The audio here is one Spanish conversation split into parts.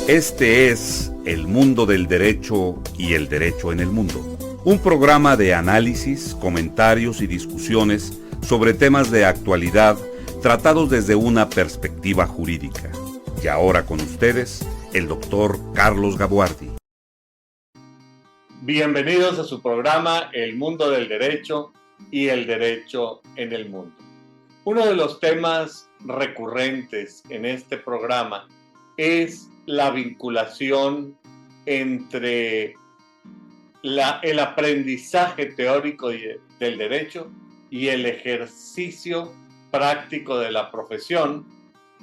Este es El Mundo del Derecho y el Derecho en el Mundo, un programa de análisis, comentarios y discusiones sobre temas de actualidad tratados desde una perspectiva jurídica. Y ahora con ustedes, el doctor Carlos Gabuardi. Bienvenidos a su programa El Mundo del Derecho y el Derecho en el Mundo. Uno de los temas recurrentes en este programa es la vinculación entre el aprendizaje teórico del derecho y el ejercicio práctico de la profesión,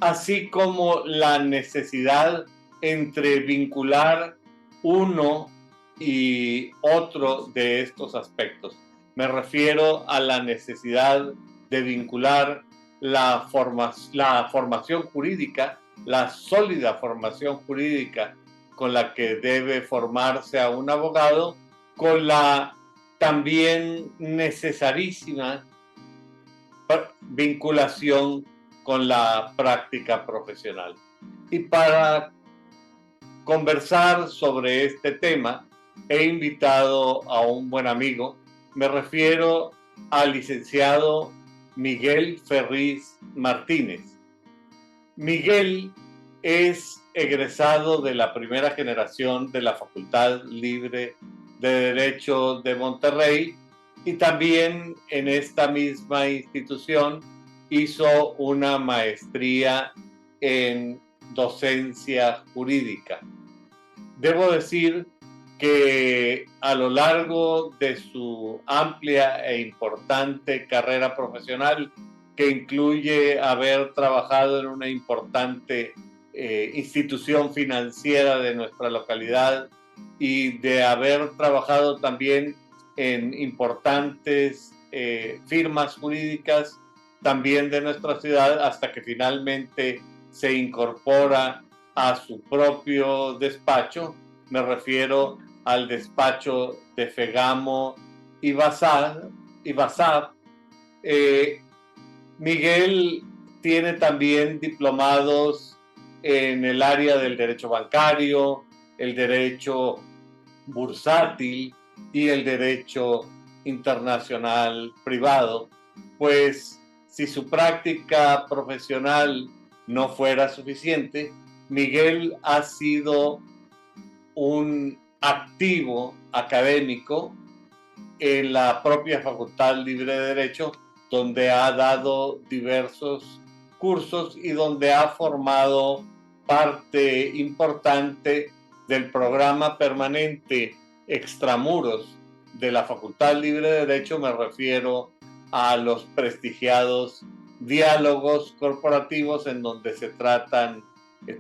así como la necesidad entre vincular uno y otro de estos aspectos. Me refiero a la necesidad de vincular la formación jurídica, la sólida formación jurídica con la que debe formarse a un abogado, con la también necesarísima vinculación con la práctica profesional. Y para conversar sobre este tema, he invitado a un buen amigo. Me refiero al licenciado Miguel Ferriz Martínez. Miguel es egresado de la primera generación de la Facultad Libre de Derecho de Monterrey y también en esta misma institución hizo una maestría en docencia jurídica. Debo decir que a lo largo de su amplia e importante carrera profesional, que incluye haber trabajado en una importante institución financiera de nuestra localidad y de haber trabajado también en importantes firmas jurídicas también de nuestra ciudad, hasta que finalmente se incorpora a su propio despacho. Me refiero al despacho de Fegamo y Basab. Miguel tiene también diplomados en el área del derecho bancario, el derecho bursátil y el derecho internacional privado. Pues si su práctica profesional no fuera suficiente, Miguel ha sido un activo académico en la propia Facultad Libre de Derecho, donde ha dado diversos cursos y donde ha formado parte importante del programa permanente Extramuros de la Facultad Libre de Derecho. Me refiero a los prestigiados diálogos corporativos en donde se tratan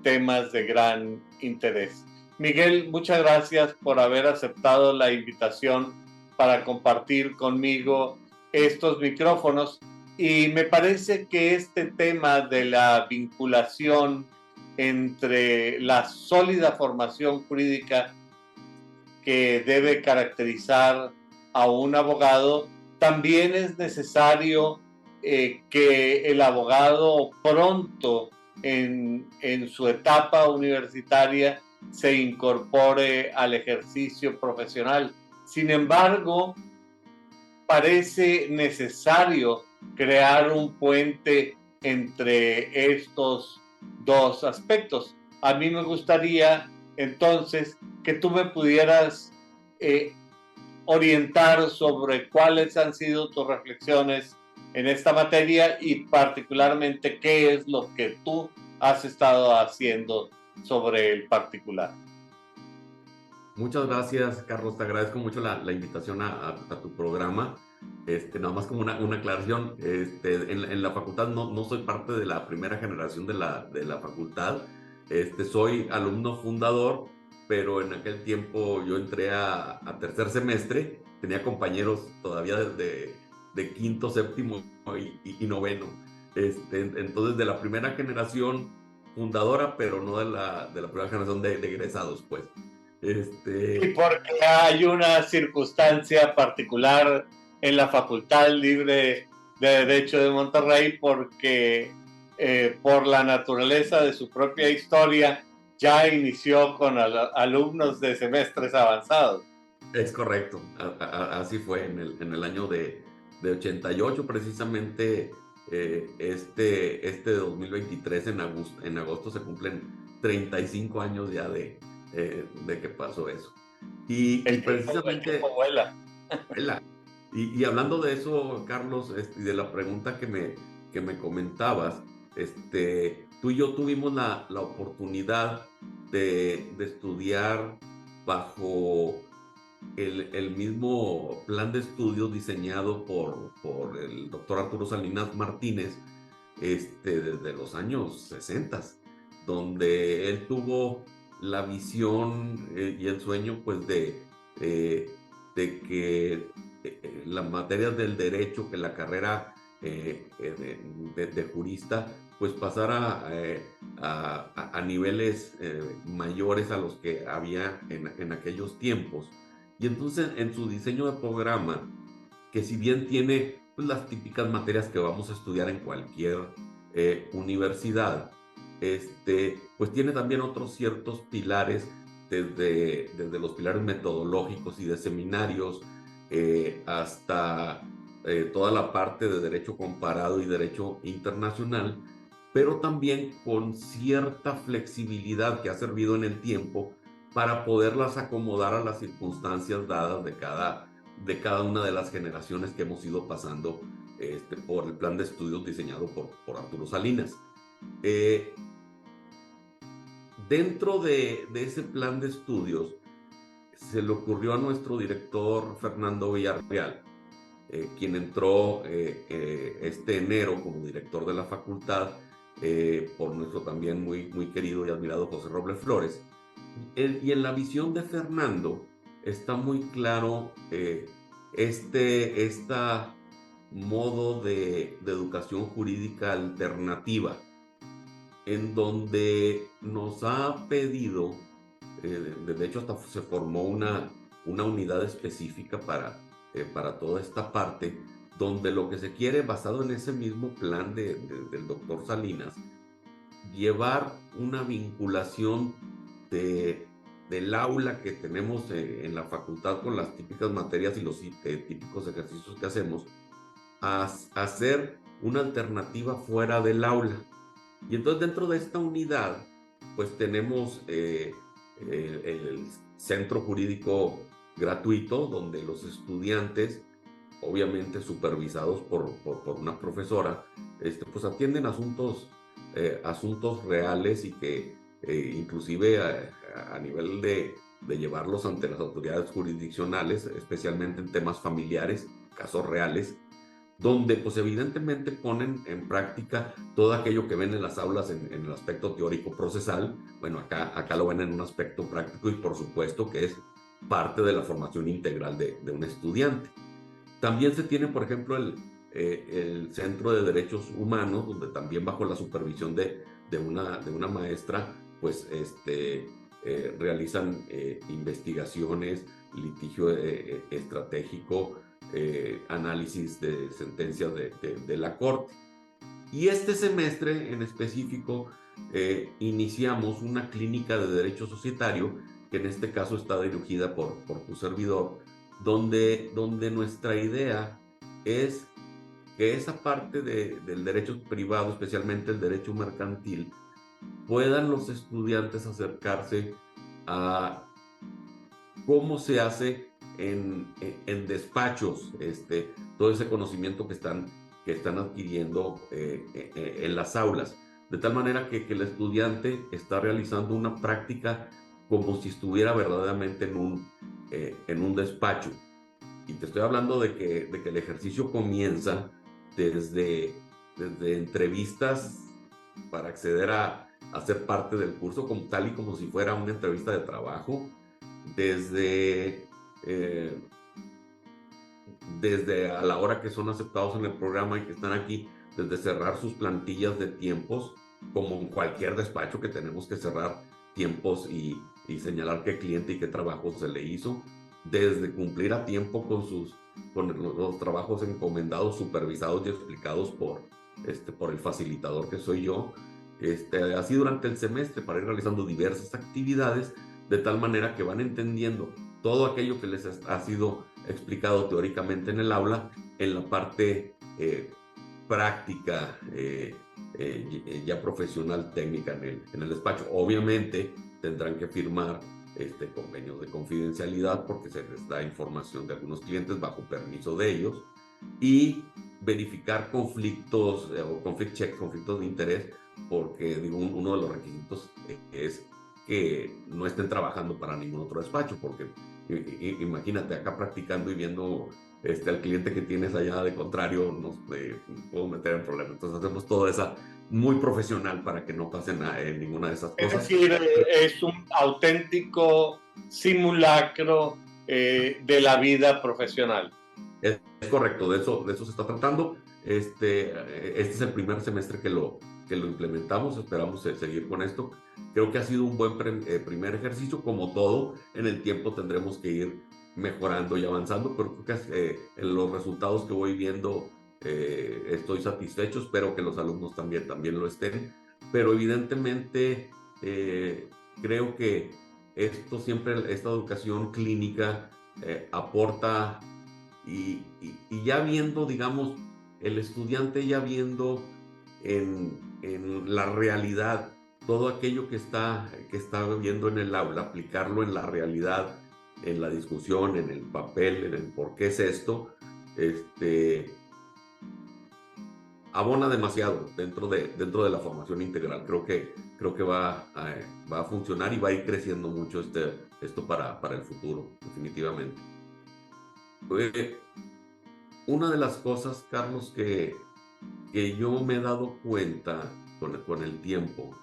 temas de gran interés. Miguel, muchas gracias por haber aceptado la invitación para compartir conmigo estos micrófonos, y me parece que este tema de la vinculación entre la sólida formación jurídica que debe caracterizar a un abogado, también es necesario que el abogado pronto en su etapa universitaria se incorpore al ejercicio profesional. Sin embargo, parece necesario crear un puente entre estos dos aspectos. A mí me gustaría entonces que tú me pudieras orientar sobre cuáles han sido tus reflexiones en esta materia y particularmente qué es lo que tú has estado haciendo sobre el particular. Muchas gracias, Carlos. Te agradezco mucho la invitación a tu programa. Nada más como una aclaración, en la facultad no soy parte de la primera generación de la facultad. Soy alumno fundador, pero en aquel tiempo yo entré a tercer semestre. Tenía compañeros todavía de quinto, séptimo y noveno. Entonces, de la primera generación fundadora, pero no de la primera generación de egresados, pues. Y porque hay una circunstancia particular en la Facultad Libre de Derecho de Monterrey, porque por la naturaleza de su propia historia ya inició con alumnos de semestres avanzados. Es correcto, así fue en el año de 88, precisamente este 2023, en agosto se cumplen 35 años ya de que pasó eso. Y precisamente... tiempo vuela. Y hablando de eso, Carlos, y de la pregunta que me comentabas, tú y yo tuvimos la oportunidad de estudiar bajo el mismo plan de estudios diseñado por el doctor Arturo Salinas Martínez, desde los años 60, donde él tuvo la visión y el sueño, pues, de que las materias del derecho, que la carrera de jurista, pues pasara a niveles mayores a los que había en aquellos tiempos. Y entonces en su diseño de programa, que si bien tiene pues, las típicas materias que vamos a estudiar en cualquier universidad, pues tiene también otros ciertos pilares, desde los pilares metodológicos y de seminarios, hasta toda la parte de derecho comparado y derecho internacional, pero también con cierta flexibilidad que ha servido en el tiempo para poderlas acomodar a las circunstancias dadas de cada una de las generaciones que hemos ido pasando por el plan de estudios diseñado por Arturo Salinas. Dentro de ese plan de estudios, se le ocurrió a nuestro director Fernando Villarreal, quien entró este enero como director de la facultad, por nuestro también muy, muy querido y admirado José Robles Flores. Y en la visión de Fernando está muy claro modo de educación jurídica alternativa, en donde nos ha pedido, de hecho hasta se formó una unidad específica para toda esta parte, donde lo que se quiere, basado en ese mismo plan del doctor Salinas, llevar una vinculación del aula que tenemos en la facultad con las típicas materias y los típicos ejercicios que hacemos, a hacer una alternativa fuera del aula. Y entonces dentro de esta unidad, pues tenemos el centro jurídico gratuito, donde los estudiantes, obviamente supervisados por una profesora, pues atienden asuntos reales, y que inclusive a nivel de llevarlos ante las autoridades jurisdiccionales, especialmente en temas familiares, casos reales, donde pues evidentemente ponen en práctica todo aquello que ven en las aulas en el aspecto teórico procesal. Bueno, acá lo ven en un aspecto práctico, y por supuesto que es parte de la formación integral de un estudiante. También se tiene, por ejemplo, el Centro de Derechos Humanos, donde también bajo la supervisión de una maestra, pues realizan investigaciones, litigio estratégico, análisis de sentencias de la Corte. Y este semestre en específico iniciamos una clínica de derecho societario, que en este caso está dirigida por tu servidor, donde nuestra idea es que esa parte del derecho privado, especialmente el derecho mercantil, puedan los estudiantes acercarse a cómo se hace en despachos, todo ese conocimiento que están adquiriendo en las aulas, de tal manera que el estudiante está realizando una práctica como si estuviera verdaderamente en un despacho. Y te estoy hablando de que el ejercicio comienza desde entrevistas para acceder a ser parte del curso, tal y como si fuera una entrevista de trabajo, desde a la hora que son aceptados en el programa y que están aquí, desde cerrar sus plantillas de tiempos, como en cualquier despacho que tenemos que cerrar tiempos y señalar qué cliente y qué trabajo se le hizo, desde cumplir a tiempo con los trabajos encomendados, supervisados y explicados por el facilitador que soy yo, así durante el semestre para ir realizando diversas actividades, de tal manera que van entendiendo todo aquello que les ha sido explicado teóricamente en el aula, en la parte práctica, ya profesional, técnica en el despacho. Obviamente tendrán que firmar convenios de confidencialidad porque se les da información de algunos clientes bajo permiso de ellos, y verificar conflictos o conflict checks, conflictos de interés, porque digo, uno de los requisitos es que no estén trabajando para ningún otro despacho, porque imagínate acá practicando y viendo al cliente que tienes allá de contrario, nos puedo meter en problemas. Entonces hacemos todo eso muy profesional para que no pasen ninguna de esas Es cosas. decir, es un auténtico simulacro de la vida profesional. Es correcto, de eso se está tratando. Este es el primer semestre que lo implementamos, esperamos seguir con esto. Creo que ha sido un buen primer ejercicio. Como todo, en el tiempo tendremos que ir mejorando y avanzando, pero creo que en los resultados que voy viendo estoy satisfecho. Espero que los alumnos también lo estén, pero evidentemente creo que esta educación clínica aporta. Y ya viendo, digamos, el estudiante ya viendo en la realidad todo aquello que está viendo en el aula, aplicarlo en la realidad, en la discusión, en el papel, en el por qué es esto, abona demasiado dentro de la formación integral. Creo que va a funcionar y va a ir creciendo mucho esto para el futuro, definitivamente. Una de las cosas, Carlos, que yo me he dado cuenta con el tiempo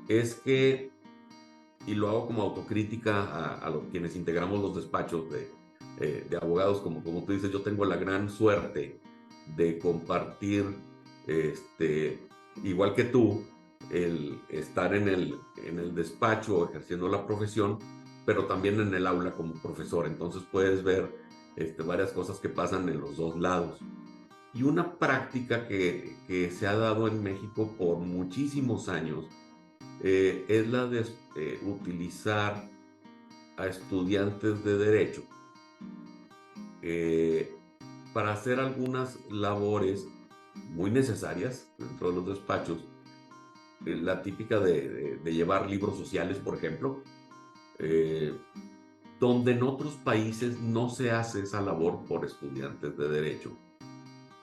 es que, y lo hago como autocrítica a quienes integramos los despachos de abogados, como tú dices, yo tengo la gran suerte de compartir, igual que tú, el estar en el despacho ejerciendo la profesión, pero también en el aula como profesor. Entonces puedes ver varias cosas que pasan en los dos lados. Y una práctica que se ha dado en México por muchísimos años es la de utilizar a estudiantes de derecho para hacer algunas labores muy necesarias dentro de los despachos. La típica de llevar libros sociales, por ejemplo, donde en otros países no se hace esa labor por estudiantes de derecho,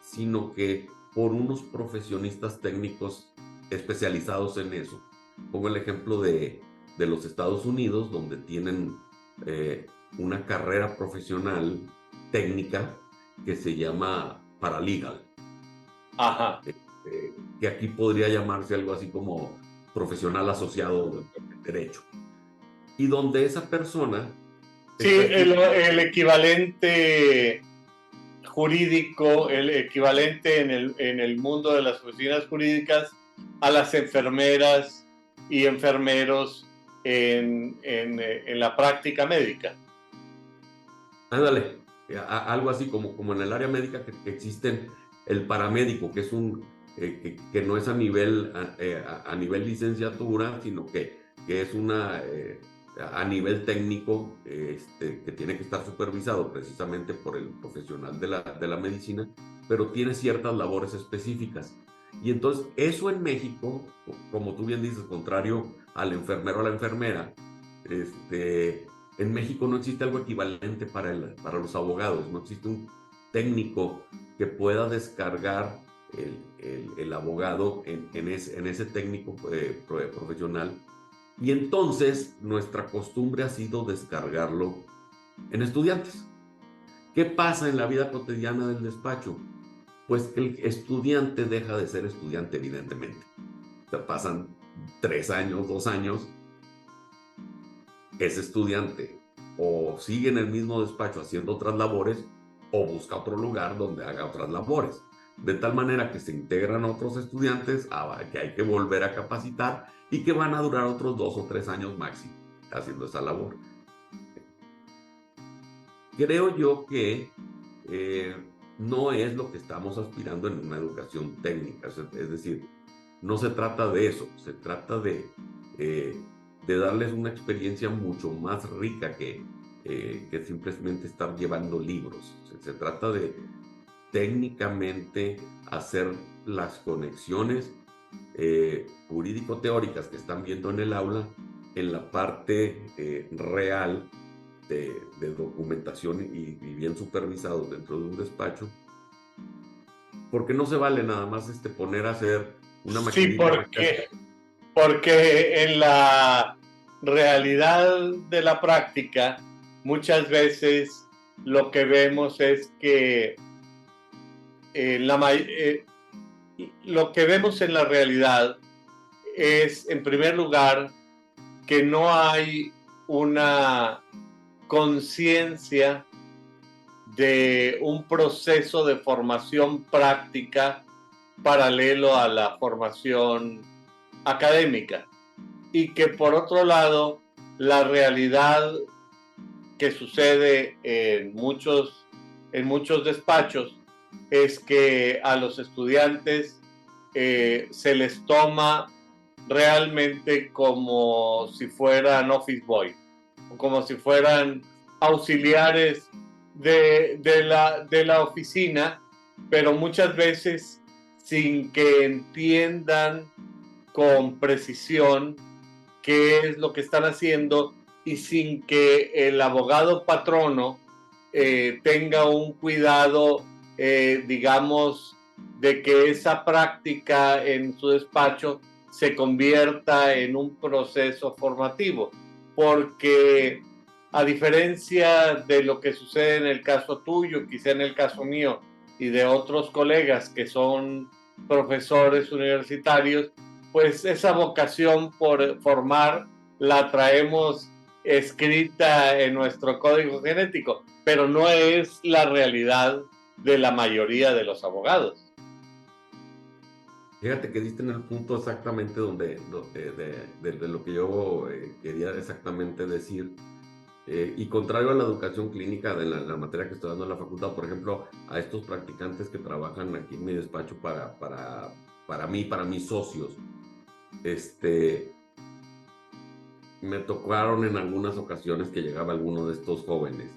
sino que por unos profesionistas técnicos especializados en eso. Pongo el ejemplo de los Estados Unidos, donde tienen una carrera profesional técnica que se llama paralegal. Ajá. Que aquí podría llamarse algo así como profesional asociado de derecho. Y donde esa persona... Sí, el equivalente jurídico, el equivalente en el mundo de las oficinas jurídicas a las enfermeras y enfermeros en la práctica médica. Ándale, algo así como en el área médica que existen el paramédico, que es que no es a nivel licenciatura, sino que es a nivel técnico, que tiene que estar supervisado precisamente por el profesional de la medicina, pero tiene ciertas labores específicas. Y entonces eso en México, como tú bien dices, contrario al enfermero o a la enfermera, en México no existe algo equivalente para los abogados. No existe un técnico que pueda descargar el abogado en ese técnico profesional. Y entonces nuestra costumbre ha sido descargarlo en estudiantes. ¿Qué pasa en la vida cotidiana del despacho? Pues que el estudiante deja de ser estudiante, evidentemente. O sea, pasan 3 años, 2 años, es estudiante, o sigue en el mismo despacho haciendo otras labores, o busca otro lugar donde haga otras labores. De tal manera que se integran otros estudiantes que hay que volver a capacitar y que van a durar otros 2 o 3 años máximo haciendo esa labor. Creo yo que no es lo que estamos aspirando en una educación técnica. Es decir, no se trata de eso, se trata de darles una experiencia mucho más rica que simplemente estar llevando libros. Se trata de técnicamente hacer las conexiones jurídico-teóricas que están viendo en el aula en la parte real de documentación y bien supervisados dentro de un despacho, porque no se vale nada más poner a hacer una Sí, maquinita. porque en la realidad de la práctica muchas veces lo que vemos es que lo que vemos en la realidad es, en primer lugar, que no hay una conciencia de un proceso de formación práctica paralelo a la formación académica, y que por otro lado la realidad que sucede en muchos despachos es que a los estudiantes se les toma realmente como si fueran office boy, como si fueran auxiliares de la oficina, pero muchas veces sin que entiendan con precisión qué es lo que están haciendo y sin que el abogado patrono tenga un cuidado, digamos, de que esa práctica en su despacho se convierta en un proceso formativo, porque a diferencia de lo que sucede en el caso tuyo, quizá en el caso mío y de otros colegas que son profesores universitarios, pues esa vocación por formar la traemos escrita en nuestro código genético, pero no es la realidad de la mayoría de los abogados. Fíjate que diste en el punto exactamente de lo que yo quería exactamente decir. Y contrario a la educación clínica de la materia que estoy dando en la facultad, por ejemplo, a estos practicantes que trabajan aquí en mi despacho para mí, para mis socios, me tocaron en algunas ocasiones que llegaba alguno de estos jóvenes,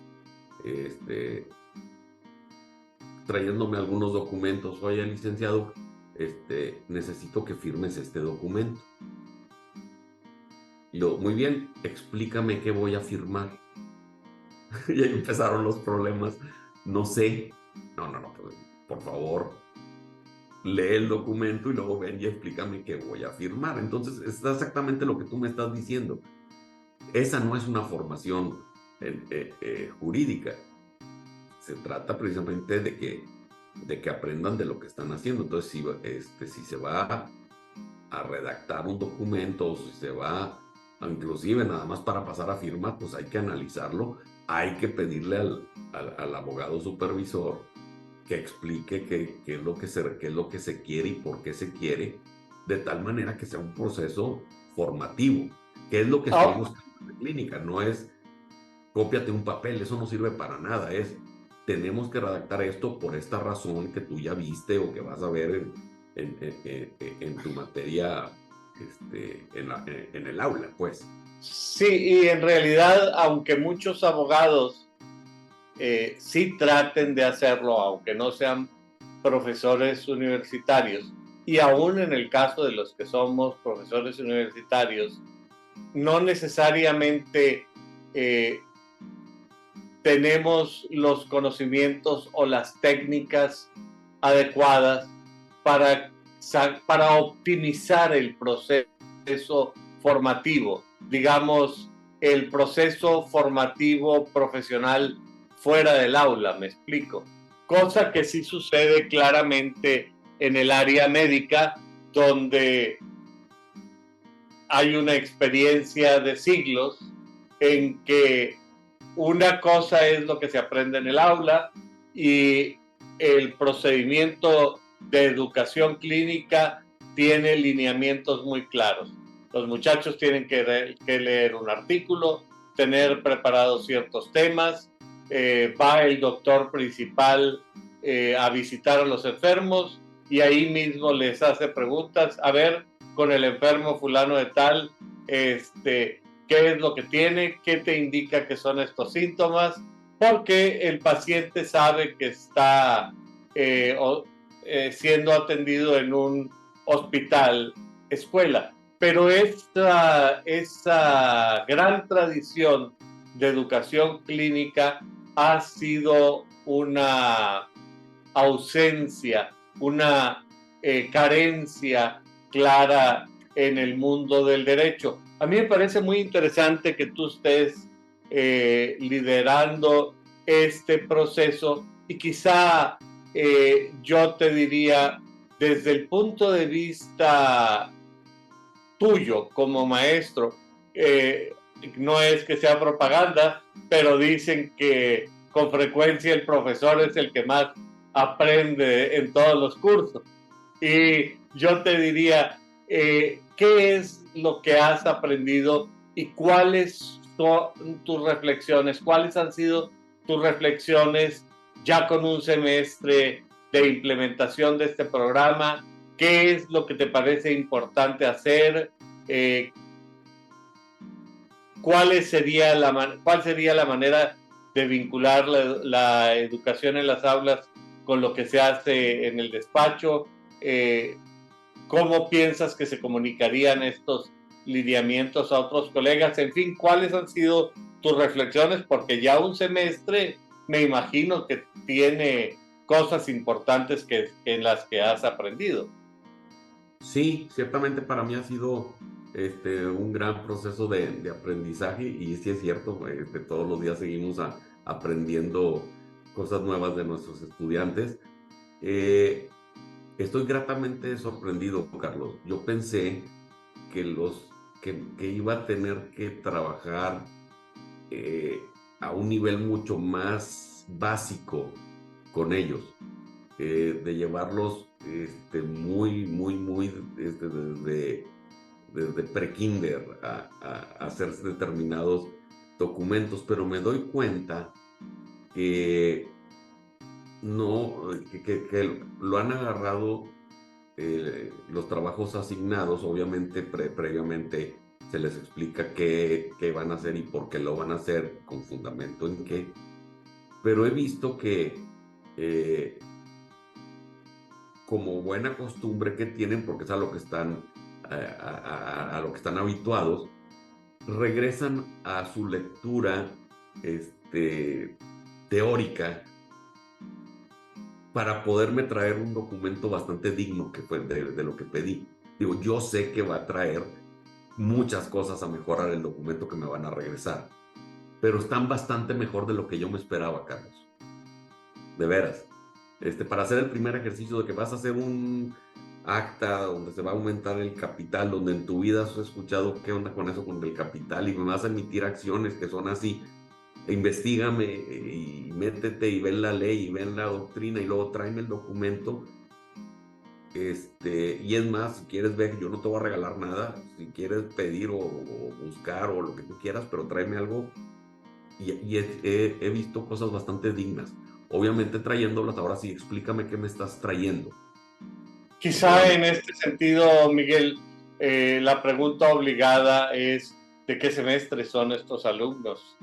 trayéndome algunos documentos. Oye, licenciado, necesito que firmes este documento. Y yo, muy bien, explícame qué voy a firmar. Y ahí empezaron los problemas. No sé. No, por favor, lee el documento y luego ven y explícame qué voy a firmar. Entonces, es exactamente lo que tú me estás diciendo. Esa no es una formación jurídica. Se trata precisamente de que aprendan de lo que están haciendo. Entonces, si se va a redactar un documento o si se va inclusive nada más para pasar a firma, pues hay que analizarlo, hay que pedirle al abogado supervisor que explique qué es lo que se quiere y por qué se quiere, de tal manera que sea un proceso formativo, que es lo que estoy buscando en la clínica. No es cópiate un papel, eso no sirve para nada, tenemos que redactar esto por esta razón que tú ya viste o que vas a ver en tu materia en el aula, pues. Sí, y en realidad, aunque muchos abogados sí traten de hacerlo, aunque no sean profesores universitarios, y aún en el caso de los que somos profesores universitarios, no necesariamente tenemos los conocimientos o las técnicas adecuadas para optimizar el proceso formativo, digamos, el proceso formativo profesional fuera del aula, me explico. Cosa que sí sucede claramente en el área médica, donde hay una experiencia de siglos en que una cosa es lo que se aprende en el aula y el procedimiento de educación clínica tiene lineamientos muy claros. Los muchachos tienen que leer un artículo, tener preparados ciertos temas, va el doctor principal a visitar a los enfermos y ahí mismo les hace preguntas, a ver, con el enfermo fulano de tal, qué es lo que tiene, qué te indica que son estos síntomas, porque el paciente sabe que está siendo atendido en un hospital escuela. Pero esa gran tradición de educación clínica ha sido una ausencia, una carencia clara en el mundo del derecho. A mí me parece muy interesante que tú estés liderando este proceso y quizá yo te diría, desde el punto de vista tuyo como maestro, no es que sea propaganda, pero dicen que con frecuencia el profesor es el que más aprende en todos los cursos. Y yo te diría, ¿qué es lo que has aprendido y cuáles son tus reflexiones? ¿Cuáles han sido tus reflexiones ya con un semestre de implementación de este programa? ¿Qué es lo que te parece importante hacer? ¿Cuál sería la manera de vincular la educación en las aulas con lo que se hace en el despacho? ¿Cómo piensas que se comunicarían estos lineamientos a otros colegas? En fin, ¿cuáles han sido tus reflexiones? Porque ya un semestre me imagino que tiene cosas importantes en las que has aprendido. Sí, ciertamente para mí ha sido un gran proceso de aprendizaje, y sí es cierto, todos los días seguimos aprendiendo cosas nuevas de nuestros estudiantes. Estoy gratamente sorprendido, Carlos. Yo pensé que iba a tener que trabajar a un nivel mucho más básico con ellos, de llevarlos muy desde pre-kinder a hacer determinados documentos, pero me doy cuenta que que lo han agarrado los trabajos asignados. Obviamente previamente se les explica qué van a hacer y por qué lo van a hacer, con fundamento en qué, pero he visto que como buena costumbre que tienen, porque es a lo que están habituados, regresan a su lectura teórica para poderme traer un documento bastante digno que fue de lo que pedí. Digo, yo sé que va a traer muchas cosas a mejorar el documento que me van a regresar, pero están bastante mejor de lo que yo me esperaba, Carlos. De veras. Para hacer el primer ejercicio de que vas a hacer un acta donde se va a aumentar el capital, donde en tu vida has escuchado qué onda con eso, con el capital, y me vas a emitir acciones que son así, investígame y métete y ven la ley y ven la doctrina y luego tráeme el documento. Y es más, si quieres ver, yo no te voy a regalar nada, si quieres pedir o buscar o lo que tú quieras, pero tráeme algo. Y he visto cosas bastante dignas. Obviamente trayéndolas, ahora sí, explícame qué me estás trayendo. Quizá en este sentido, Miguel, la pregunta obligada es ¿de qué semestre son estos alumnos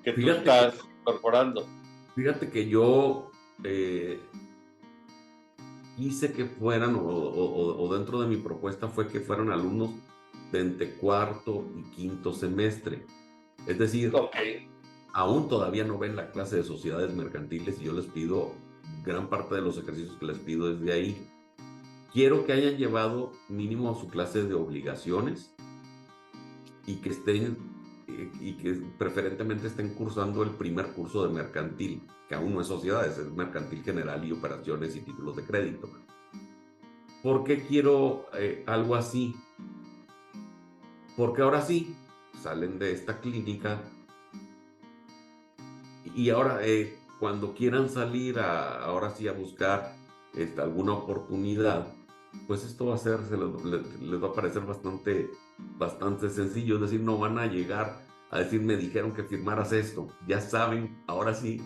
que tú estás incorporando? Fíjate que yo quise que fueran, o dentro de mi propuesta fue que fueran alumnos de entre cuarto y quinto semestre. Es decir, aún todavía no ven la clase de sociedades mercantiles y yo les pido, gran parte de los ejercicios que les pido es de ahí. Quiero que hayan llevado mínimo su clase de obligaciones y que preferentemente estén cursando el primer curso de mercantil, que aún no es sociedades, es mercantil general y operaciones y títulos de crédito. ¿Por qué quiero algo así? Porque ahora sí, salen de esta clínica y ahora cuando quieran salir ahora sí a buscar alguna oportunidad, pues esto va a ser, les va a parecer bastante sencillo. Es decir, no van a llegar a decir, me dijeron que firmaras esto. Ya saben, ahora sí,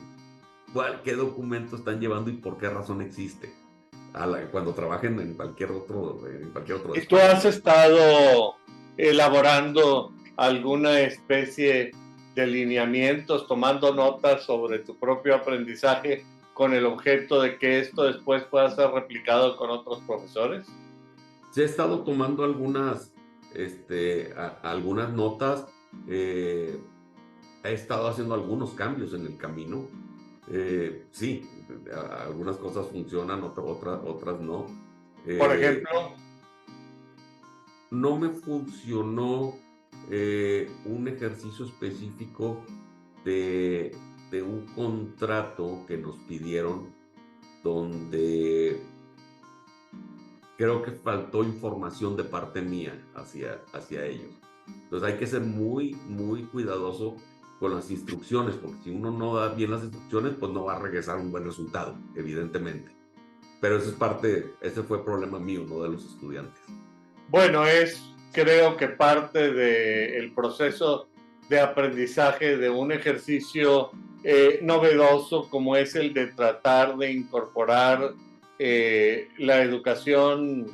qué documento están llevando y por qué razón existe. cuando trabajen en cualquier otro ¿Y tú has estado elaborando alguna especie de lineamientos, tomando notas sobre tu propio aprendizaje con el objeto de que esto después pueda ser replicado con otros profesores? Sí, he estado tomando algunas notas, he estado haciendo algunos cambios en el camino. Sí, algunas cosas funcionan, otras no. Por ejemplo, no me funcionó un ejercicio específico de un contrato que nos pidieron, donde creo que faltó información de parte mía hacia ellos. Entonces hay que ser muy, muy cuidadoso con las instrucciones, porque si uno no da bien las instrucciones, pues no va a regresar un buen resultado, evidentemente. Pero ese fue problema mío, no de los estudiantes. Bueno, creo que parte del proceso de aprendizaje de un ejercicio novedoso como es el de tratar de incorporar la educación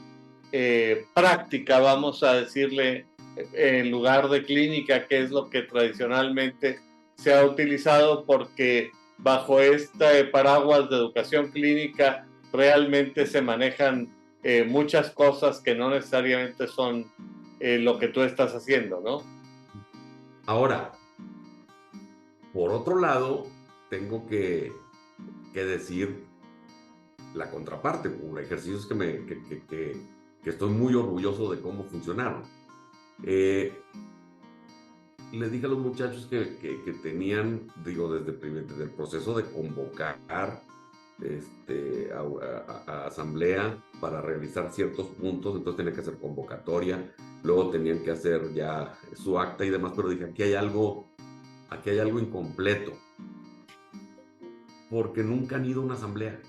práctica, vamos a decirle, en lugar de clínica, que es lo que tradicionalmente se ha utilizado, porque bajo este paraguas de educación clínica realmente se manejan muchas cosas que no necesariamente son lo que tú estás haciendo, ¿no? Ahora, por otro lado, tengo que decir la contraparte, por ejercicios que estoy muy orgulloso de cómo funcionaron. Les dije a los muchachos que tenían, digo, desde el proceso de convocar a asamblea para realizar ciertos puntos, entonces tenían que hacer convocatoria, luego tenían que hacer ya su acta y demás, pero dije, aquí hay algo incompleto, porque nunca han ido a una asamblea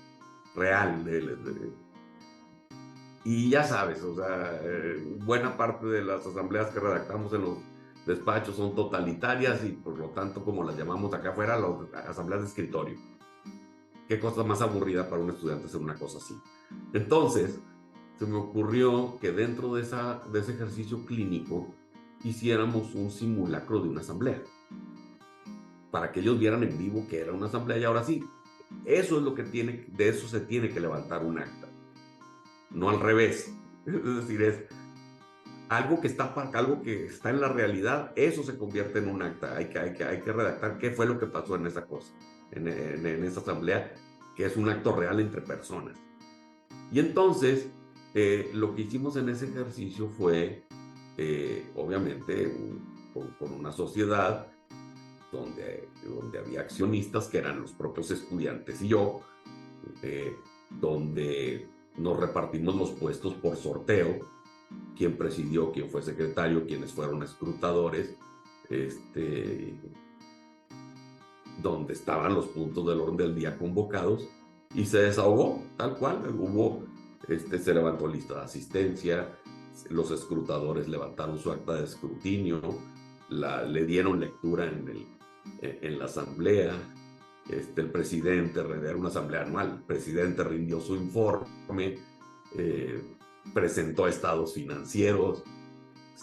real. Y ya sabes, o sea, buena parte de las asambleas que redactamos en los despachos son totalitarias y por lo tanto, como las llamamos acá afuera, las asambleas de escritorio. Qué cosa más aburrida para un estudiante hacer una cosa así. Entonces, se me ocurrió que dentro de ese ejercicio clínico hiciéramos un simulacro de una asamblea, para que ellos vieran en vivo que era una asamblea. Y ahora sí, eso es lo que de eso se tiene que levantar un acta, no al revés. Es decir, es algo que está en la realidad, eso se convierte en un acta. Hay que redactar qué fue lo que pasó en esa cosa, en esa asamblea, que es un acto real entre personas. Y entonces, lo que hicimos en ese ejercicio fue, obviamente, con una sociedad donde había accionistas que eran los propios estudiantes y yo, donde nos repartimos los puestos por sorteo, quién presidió, quién fue secretario, quiénes fueron escrutadores, donde estaban los puntos del orden del día convocados, y se desahogó tal cual. Se levantó lista de asistencia, los escrutadores levantaron su acta de escrutinio, le dieron lectura en la asamblea. El presidente, era una asamblea anual, el presidente rindió su informe, presentó estados financieros,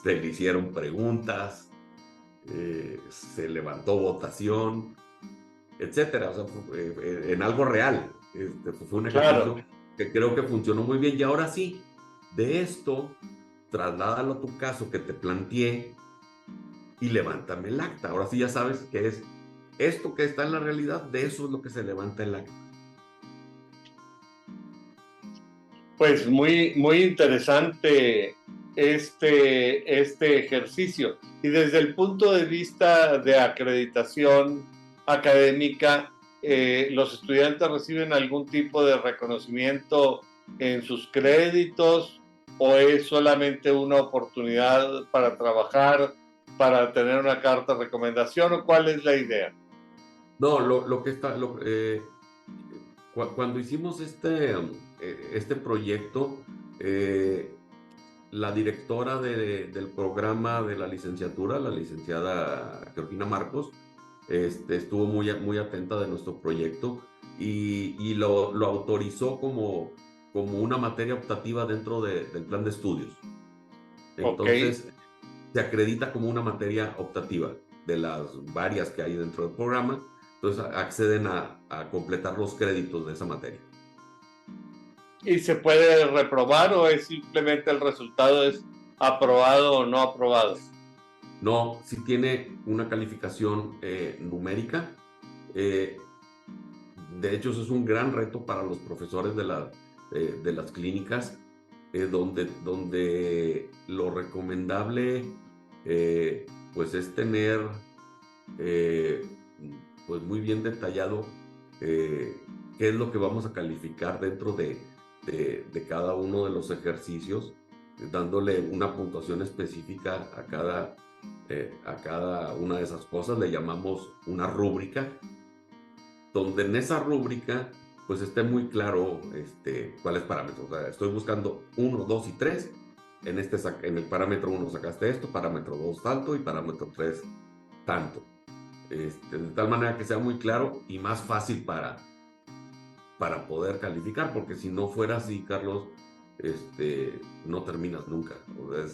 le hicieron preguntas, se levantó votación, etcétera. O sea, en algo real. Fue un ejercicio que creo que funcionó muy bien. Y ahora sí, de esto, trasládalo a tu caso que te planteé y levántame el acta. Ahora sí ya sabes que es esto que está en la realidad, de eso es lo que se levanta el acta. Pues muy, muy interesante este ejercicio. Y desde el punto de vista de acreditación académica, ¿los estudiantes reciben algún tipo de reconocimiento en sus créditos o es solamente una oportunidad para trabajar, para tener una carta de recomendación, o cuál es la idea? No, cuando hicimos este proyecto, la directora del programa de la licenciatura, la licenciada Georgina Marcos, estuvo muy, muy atenta de nuestro proyecto y lo autorizó como como una materia optativa dentro del plan de estudios. Ok. Entonces, se acredita como una materia optativa de las varias que hay dentro del programa. Entonces, acceden a completar los créditos de esa materia. ¿Y se puede reprobar o es simplemente el resultado es aprobado o no aprobado? No, si tiene una calificación numérica. De hecho, eso es un gran reto para los profesores de las clínicas, donde lo recomendable pues es tener pues muy bien detallado qué es lo que vamos a calificar dentro de cada uno de los ejercicios, dándole una puntuación específica a cada una de esas cosas. Le llamamos una rúbrica, donde en esa rúbrica pues esté muy claro cuáles parámetros. O sea, estoy buscando 1, 2 y 3. En el parámetro 1 sacaste esto, parámetro 2 tanto y parámetro 3 tanto. De tal manera que sea muy claro y más fácil para poder calificar, porque si no fuera así, Carlos, no terminas nunca. O sea,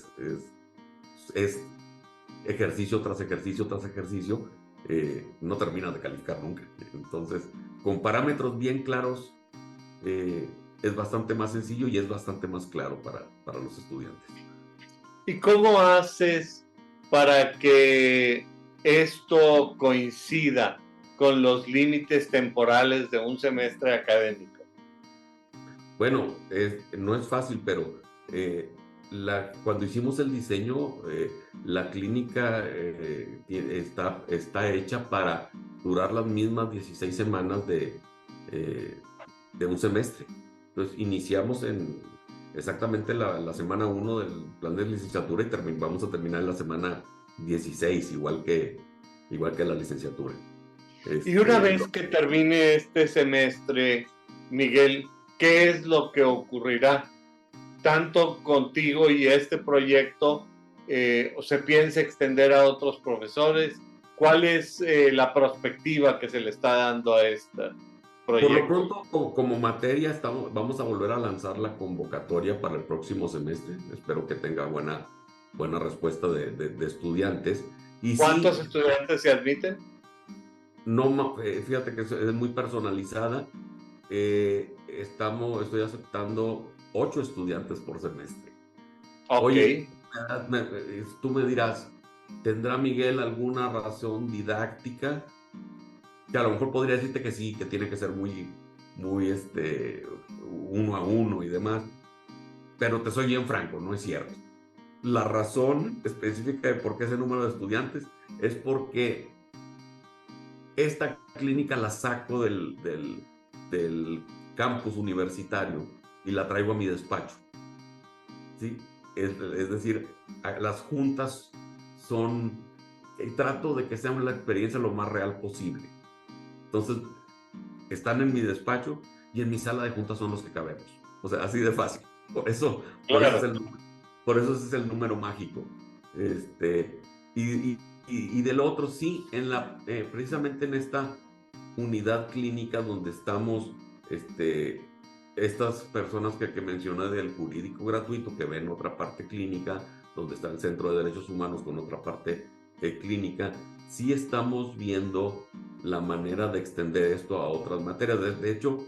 es ejercicio tras ejercicio tras ejercicio, no terminas de calificar nunca. Entonces, con parámetros bien claros, es bastante más sencillo y es bastante más claro para los estudiantes. ¿Y cómo haces para que esto coincida con los límites temporales de un semestre académico? Bueno, no es fácil, pero cuando hicimos el diseño, la clínica está hecha para durar las mismas 16 semanas de un semestre. Entonces, iniciamos exactamente la semana 1 del plan de licenciatura y vamos a terminar en la semana 16, igual que la licenciatura. Y una vez que termine este semestre, Miguel, ¿qué es lo que ocurrirá? Tanto contigo y este proyecto, ¿o se piensa extender a otros profesores? ¿Cuál es la perspectiva que se le está dando a este proyecto? Por lo pronto, como materia, vamos a volver a lanzar la convocatoria para el próximo semestre. Espero que tenga buena respuesta de estudiantes. Y ¿Cuántos sí, estudiantes se admiten? no, fíjate que es muy personalizada. Estoy aceptando 8 estudiantes por semestre. Ok. Oye, tú me dirás, ¿tendrá Miguel alguna razón didáctica? Que a lo mejor podría decirte que sí, que tiene que ser muy uno a uno y demás. Pero te soy bien franco, no es cierto. La razón específica de por qué ese número de estudiantes es porque esta clínica la saco del campus universitario y la traigo a mi despacho. ¿Sí? Es decir, las juntas trato de que sea una experiencia lo más real posible. Entonces, están en mi despacho y en mi sala de juntas son los que cabemos. O sea, así de fácil. Por eso ese es el número mágico. Y del otro, sí, precisamente en esta unidad clínica donde estamos, estas personas que mencioné del jurídico gratuito, que ven otra parte clínica, donde está el Centro de Derechos Humanos con otra parte clínica, sí estamos viendo la manera de extender esto a otras materias. De hecho,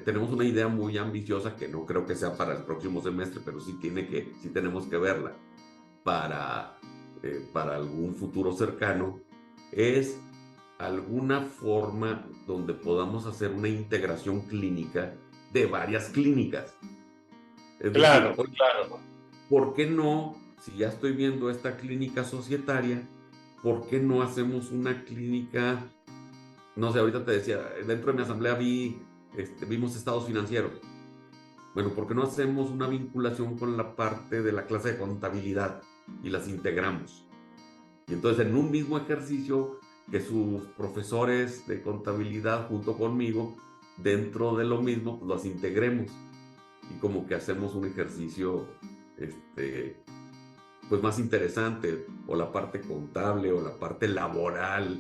tenemos una idea muy ambiciosa que no creo que sea para el próximo semestre, pero sí tenemos que verla para algún futuro cercano. Es alguna forma donde podamos hacer una integración clínica de varias clínicas. Es Claro, decir, claro. ¿por qué no, si ya estoy viendo esta clínica societaria, por qué no hacemos una clínica? No sé, ahorita te decía, dentro de mi asamblea vimos estados financieros. Bueno, ¿por qué no hacemos una vinculación con la parte de la clase de contabilidad y las integramos? Y entonces en un mismo ejercicio que sus profesores de contabilidad junto conmigo, dentro de lo mismo, pues las integremos. Y como que hacemos un ejercicio pues más interesante, o la parte contable o la parte laboral.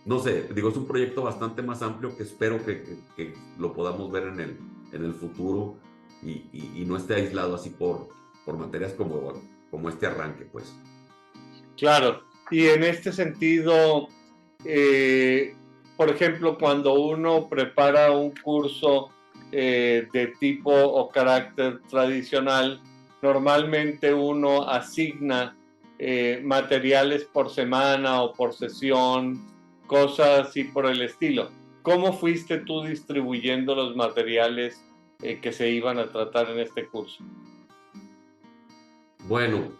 No sé, digo, es un proyecto bastante más amplio que espero que lo podamos ver en el futuro, y no esté aislado así por materias como este arranque, pues. Claro, y en este sentido, por ejemplo, cuando uno prepara un curso de tipo o carácter tradicional, normalmente uno asigna materiales por semana o por sesión, cosas así por el estilo. ¿Cómo fuiste tú distribuyendo los materiales que se iban a tratar en este curso? Bueno,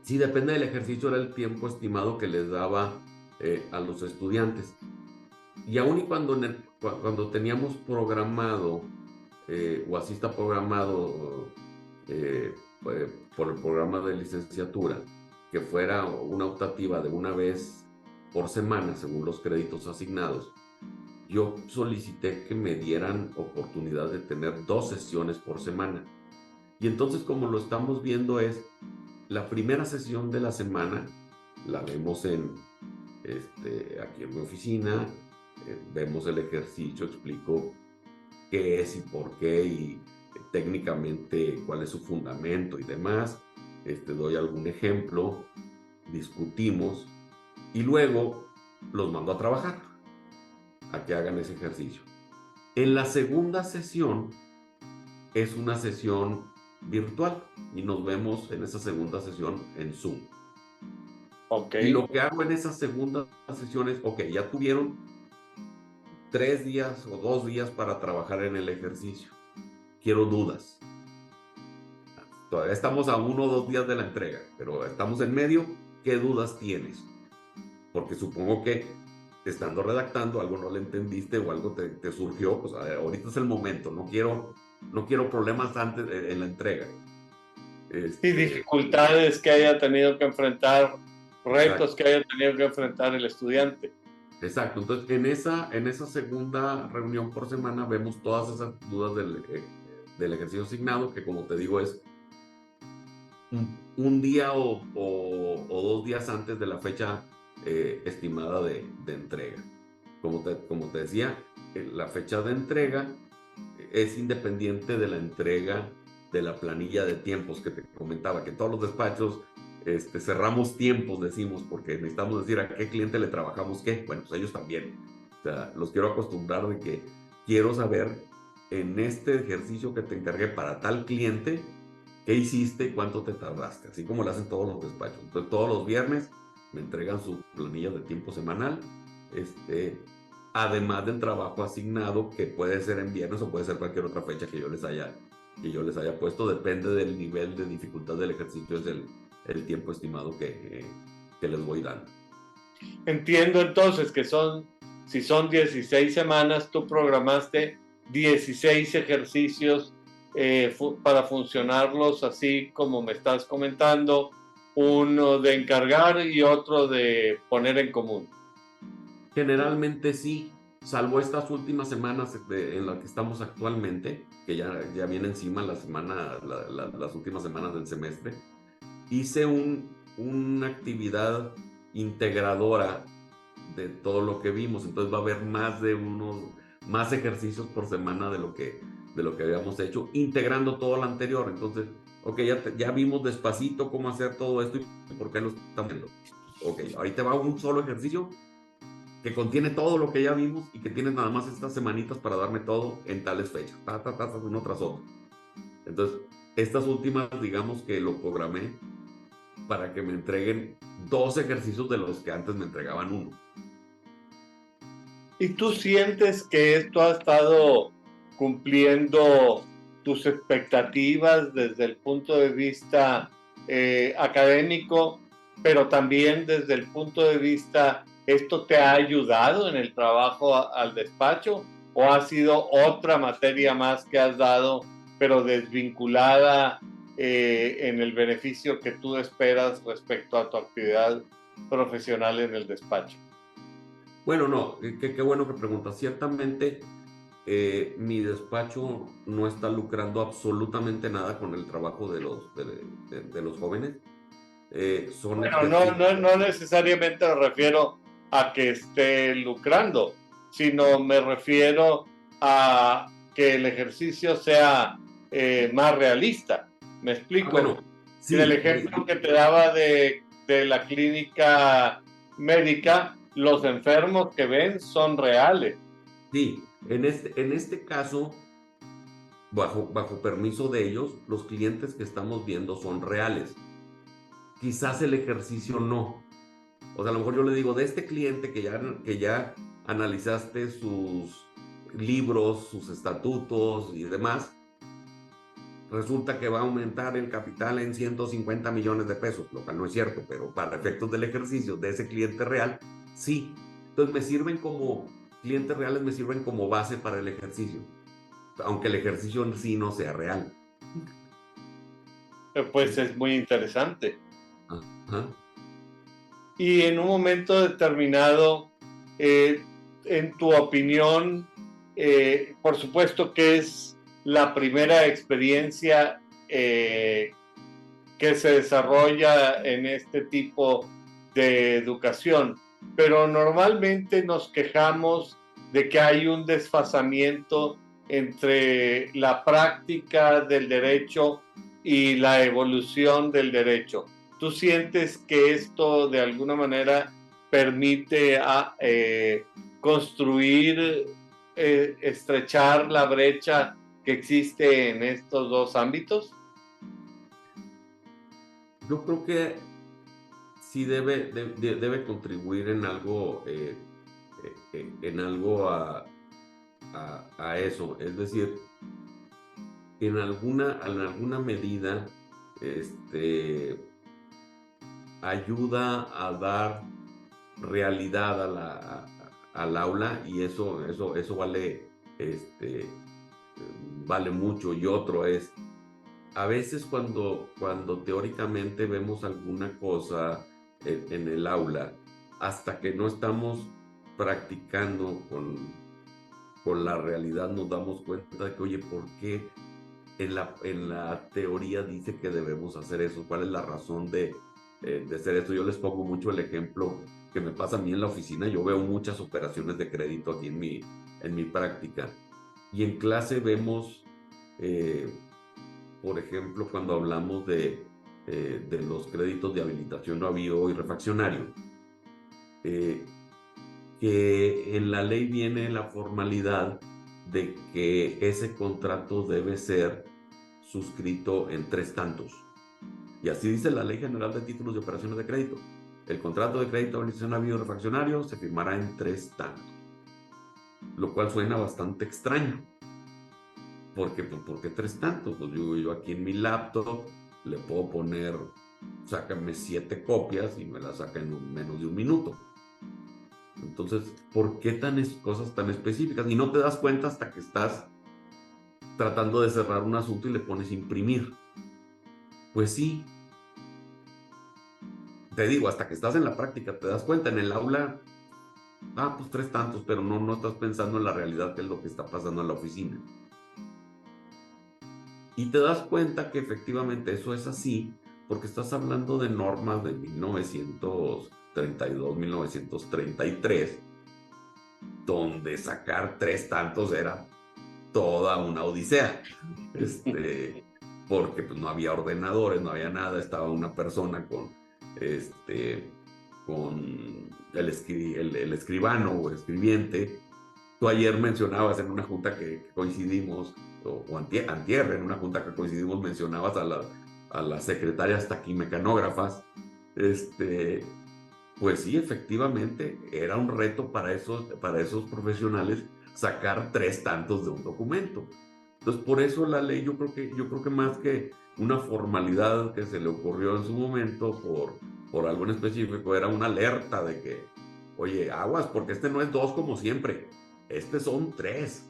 sí, depende del ejercicio, era el tiempo estimado que les daba a los estudiantes. Y aún y cuando teníamos programado, o así está programado por el programa de licenciatura, que fuera una optativa de una vez por semana, según los créditos asignados, yo solicité que me dieran oportunidad de tener 2 sesiones por semana. Y entonces, como lo estamos viendo, es la primera sesión de la semana, la vemos aquí en mi oficina, vemos el ejercicio, explico qué es y por qué, y técnicamente cuál es su fundamento y demás, doy algún ejemplo, discutimos, y luego los mando a trabajar, a que hagan ese ejercicio. En la segunda sesión, es una sesión virtual, y nos vemos en esa segunda sesión en Zoom. Okay. Y lo que hago en esa segunda sesión es, ok, ya tuvieron 3 días o 2 días para trabajar en el ejercicio. Quiero dudas. Todavía estamos a 1 o 2 días de la entrega, pero estamos en medio. ¿Qué dudas tienes? Porque supongo que estando redactando algo no le entendiste o algo te surgió, pues ahorita es el momento. No quiero problemas antes en la entrega. Sí, dificultades que haya tenido que enfrentar, retos Exacto. que haya tenido que enfrentar el estudiante. Exacto, entonces en esa segunda reunión por semana vemos todas esas dudas del ejercicio asignado, que como te digo es un día o 2 días antes de la fecha estimada de entrega. Como te decía, la fecha de entrega es independiente de la entrega de la planilla de tiempos que te comentaba, que todos los despachos cerramos tiempos, decimos, porque necesitamos decir a qué cliente le trabajamos qué. Bueno, pues ellos también. O sea, los quiero acostumbrar de que quiero saber en este ejercicio que te encargué para tal cliente, qué hiciste y cuánto te tardaste, así como lo hacen todos los despachos. Entonces, todos los viernes me entregan su planilla de tiempo semanal, además del trabajo asignado, que puede ser en viernes o puede ser cualquier otra fecha que yo les haya puesto, depende del nivel de dificultad del ejercicio, es el tiempo estimado que les voy dando. Entiendo entonces que si son 16 semanas, tú programaste 16 ejercicios para funcionarlos así como me estás comentando, uno de encargar y otro de poner en común. Generalmente sí, salvo estas últimas semanas en las que estamos actualmente, que ya viene encima las últimas semanas del semestre, hice una actividad integradora de todo lo que vimos, entonces va a haber más ejercicios por semana de lo que habíamos hecho, integrando todo lo anterior. Entonces, ok, ya vimos despacito cómo hacer todo esto y por qué lo estamos viendo. Ok, ahorita va un solo ejercicio que contiene todo lo que ya vimos y que tienes nada más estas semanitas para darme todo en tales fechas, uno tras otro. Entonces, estas últimas, digamos que lo programé para que me entreguen 2 ejercicios de los que antes me entregaban 1. ¿Y tú sientes que esto ha estado cumpliendo tus expectativas desde el punto de vista académico, pero también desde el punto de vista, esto te ha ayudado en el trabajo al despacho, o ha sido otra materia más que has dado, pero desvinculada en el beneficio que tú esperas respecto a tu actividad profesional en el despacho? Bueno, no, qué bueno que preguntas. Ciertamente, mi despacho no está lucrando absolutamente nada con el trabajo de los jóvenes. Bueno, no necesariamente me refiero a que esté lucrando, sino me refiero a que el ejercicio sea más realista. ¿Me explico? Bueno, sí, en el ejemplo que te daba de la clínica médica, los enfermos que ven son reales. sí, en este caso, bajo permiso de ellos, los clientes que estamos viendo son reales. Quizás el ejercicio no. O sea, a lo mejor yo le digo, de este cliente que ya analizaste sus libros, sus estatutos y demás, resulta que va a aumentar el capital en 150 millones de pesos, lo cual no es cierto, pero para efectos del ejercicio de ese cliente real, sí. Entonces clientes reales me sirven como base para el ejercicio, aunque el ejercicio en sí no sea real. Pues es muy interesante. Ajá. Y en un momento determinado, en tu opinión, por supuesto que es la primera experiencia que se desarrolla en este tipo de educación, pero normalmente nos quejamos de que hay un desfasamiento entre la práctica del derecho y la evolución del derecho. ¿Tú sientes que esto de alguna manera permite construir, estrechar la brecha que existe en estos dos ámbitos? Yo creo que sí debe contribuir en algo, a eso. Es decir, en alguna medida, ayuda a dar realidad al aula, y eso vale, vale mucho. Y otro es, a veces cuando teóricamente vemos alguna cosa en el aula, hasta que no estamos practicando con la realidad, nos damos cuenta de que, oye, ¿por qué en la teoría dice que debemos hacer eso? ¿Cuál es la razón de hacer esto? Yo les pongo mucho el ejemplo que me pasa a mí en la oficina. Yo veo muchas operaciones de crédito aquí en mi práctica, y en clase vemos, por ejemplo, cuando hablamos de los créditos de habilitación no avío y refaccionario, que en la ley viene la formalidad de que ese contrato debe ser suscrito en 3 tantos. Y así dice la Ley General de Títulos de Operaciones de Crédito. El contrato de crédito de habilitación no avío y refaccionario se firmará en 3 tantos. Lo cual suena bastante extraño. ¿Por qué 3 tantos? Pues yo aquí en mi laptop le puedo poner, sácame 7 copias y me las saca en menos de un minuto. Entonces, ¿por qué cosas tan específicas? Y no te das cuenta hasta que estás tratando de cerrar un asunto y le pones imprimir. Pues sí. Te digo, hasta que estás en la práctica te das cuenta. En el aula, pues 3 tantos, pero no estás pensando en la realidad, que es lo que está pasando en la oficina. Y te das cuenta que efectivamente eso es así, porque estás hablando de normas de 1932, 1933, donde sacar 3 tantos era toda una odisea, porque pues no había ordenadores, no había nada, estaba una persona con el escribano o escribiente. Tú ayer mencionabas en una junta que coincidimos, o antier, en una junta que coincidimos, mencionabas a las secretarias taquimecanógrafas. Pues sí, efectivamente, era un reto para esos profesionales sacar 3 tantos de un documento. Entonces, por eso la ley, yo creo que más que una formalidad que se le ocurrió en su momento por algo en específico, era una alerta de que, oye, aguas, porque no es 2 como siempre, son 3.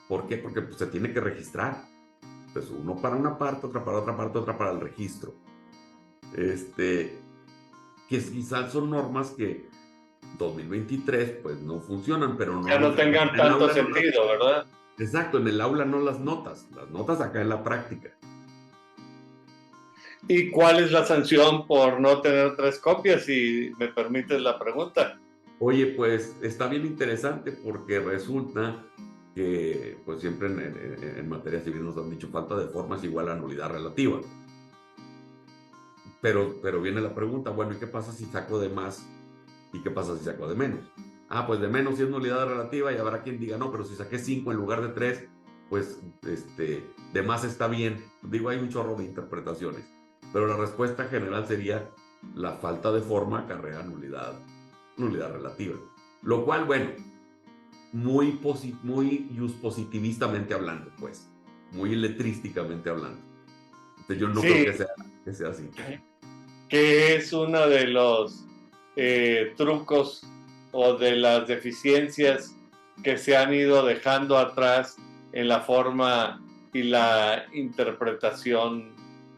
¿Por qué? Porque pues, se tiene que registrar. Pues uno para una parte, otra para otra parte, otra para el registro. Que quizás son normas que 2023 pues no funcionan, pero no... Ya no tengan tanto sentido, ¿verdad? Exacto, en el aula no las notas acá en la práctica. ¿Y cuál es la sanción por no tener 3 copias, si me permites la pregunta? Oye, pues está bien interesante, porque resulta que pues siempre en materia civil nos han dicho falta de forma es igual a nulidad relativa. Pero viene la pregunta, bueno, ¿y qué pasa si saco de más? ¿Y qué pasa si saco de menos? Ah, pues de menos sí es nulidad relativa y habrá quien diga, no, pero si saqué 5 en lugar de 3, pues de más está bien. Digo, hay un chorro de interpretaciones, pero la respuesta general sería la falta de forma acarrea nulidad relativa. Lo cual, bueno, muy positivistamente hablando, pues, muy letrísticamente hablando. Entonces, yo no creo Sí, que sea así. que es uno de los trucos o de las deficiencias que se han ido dejando atrás en la forma y la interpretación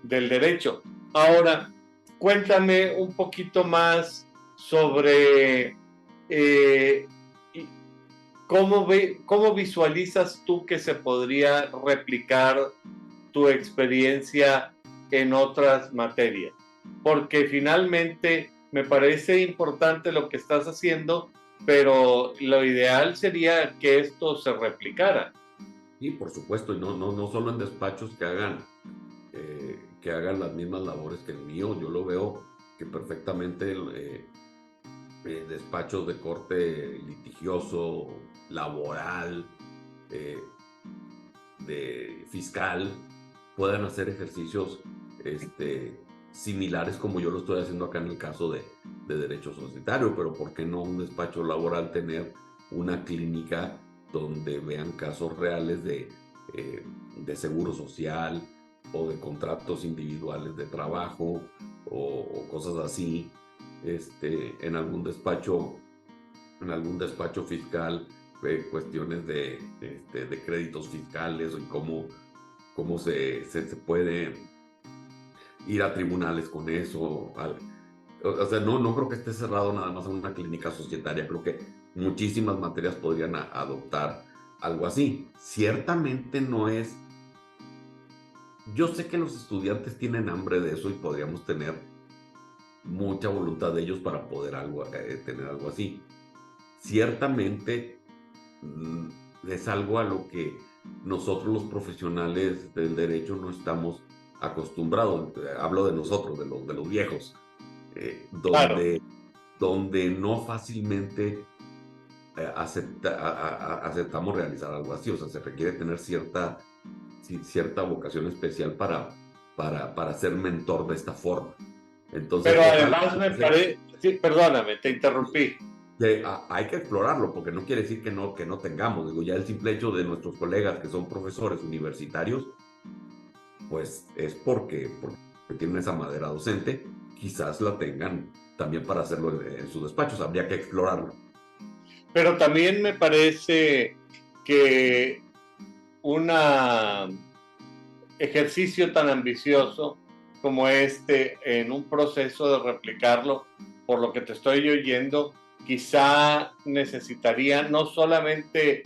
del derecho. Ahora, cuéntame un poquito más sobre cómo visualizas tú que se podría replicar tu experiencia en otras materias, porque finalmente me parece importante lo que estás haciendo, pero lo ideal sería que esto se replicara. Sí, por supuesto, y no solo en despachos que hagan las mismas labores que el mío. Yo lo veo que perfectamente despachos de corte litigioso, laboral, eh, de fiscal, puedan hacer ejercicios similares como yo lo estoy haciendo acá en el caso de derecho societario, pero ¿por qué no un despacho laboral tener una clínica donde vean casos reales de seguro social o de contratos individuales de trabajo o cosas así? En algún despacho fiscal, cuestiones de créditos fiscales y cómo se puede ir a tribunales con eso. O sea, no creo que esté cerrado nada más a una clínica societaria. Creo que muchísimas materias podrían adoptar algo así. Ciertamente no es... Yo sé que los estudiantes tienen hambre de eso y podríamos tener mucha voluntad de ellos para poder tener algo así. Ciertamente es algo a lo que nosotros los profesionales del derecho no estamos acostumbrados. Hablo de nosotros, de los viejos, Claro. donde no fácilmente aceptamos realizar algo así. O sea, se requiere tener cierta vocación especial para ser mentor de esta forma. Entonces, Pero ojalá además me parece, sí, perdóname, te interrumpí. hay que explorarlo, porque no quiere decir que no tengamos. Digo, ya el simple hecho de nuestros colegas que son profesores universitarios, pues es porque tienen esa madera docente, quizás la tengan también para hacerlo en sus despachos. Habría que explorarlo. Pero también me parece que un ejercicio tan ambicioso como este en un proceso de replicarlo, por lo que te estoy oyendo, quizá necesitaría no solamente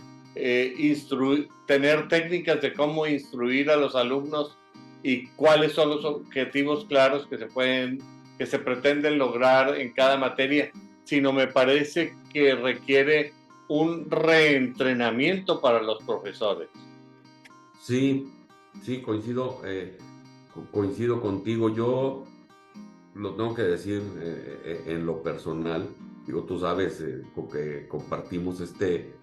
tener técnicas de cómo instruir a los alumnos y cuáles son los objetivos claros que se pretenden lograr en cada materia, sino me parece que requiere un reentrenamiento para los profesores. Sí, coincido contigo. Yo lo tengo que decir en lo personal. Digo, tú sabes que compartimos este